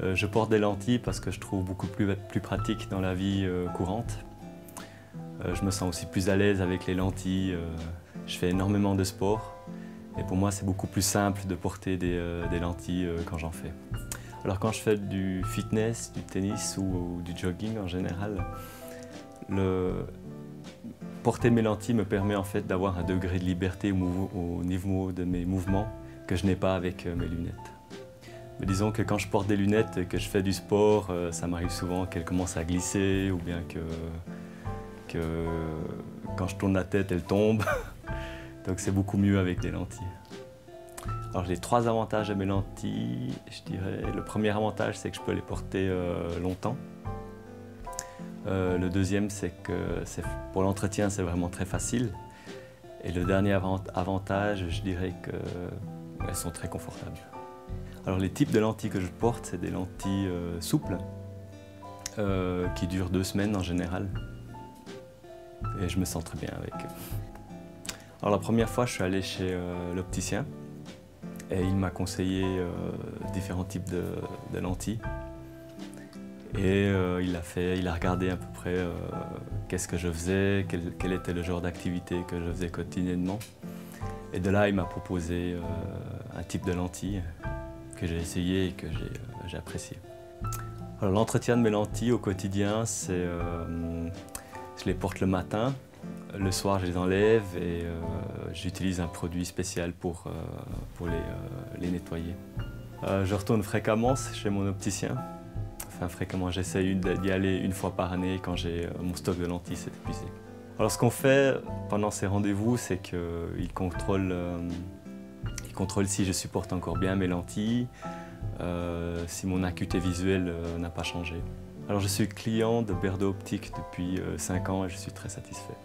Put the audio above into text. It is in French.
Je porte des lentilles parce que je trouve beaucoup plus pratique dans la vie courante. Je me sens aussi plus à l'aise avec les lentilles. Je fais énormément de sport et pour moi c'est beaucoup plus simple de porter des lentilles quand j'en fais. Alors quand je fais du fitness, du tennis ou du jogging en général, porter mes lentilles me permet en fait d'avoir un degré de liberté au niveau de mes mouvements que je n'ai pas avec mes lunettes. Mais disons que quand je porte des lunettes et que je fais du sport, ça m'arrive souvent qu'elles commencent à glisser ou bien que quand je tourne la tête, elles tombent. Donc c'est beaucoup mieux avec des lentilles. Alors j'ai 3 avantages à mes lentilles, je dirais. Le premier avantage, c'est que je peux les porter longtemps. Le deuxième, c'est que pour l'entretien, c'est vraiment très facile. Et le dernier avantage, je dirais qu'elles sont très confortables. Alors les types de lentilles que je porte, c'est des lentilles souples, qui durent 2 semaines en général. Et je me sens très bien avec. Alors la première fois, je suis allé chez l'opticien et il m'a conseillé différents types de lentilles. Et il a regardé à peu près qu'est-ce que je faisais, quel était le genre d'activité que je faisais quotidiennement. Et de là, il m'a proposé un type de lentilles que j'ai essayé et que j'ai apprécié. Alors l'entretien de mes lentilles au quotidien, je les porte le matin. Le soir, je les enlève et j'utilise un produit spécial pour les nettoyer. Je retourne fréquemment chez mon opticien. Enfin, fréquemment, j'essaie d'y aller 1 fois par année quand mon stock de lentilles s'est épuisé. Alors, ce qu'on fait pendant ces rendez-vous, c'est qu'il contrôle si je supporte encore bien mes lentilles, si mon acuité visuelle n'a pas changé. Alors, je suis client de Berdo Optique depuis 5 ans et je suis très satisfait.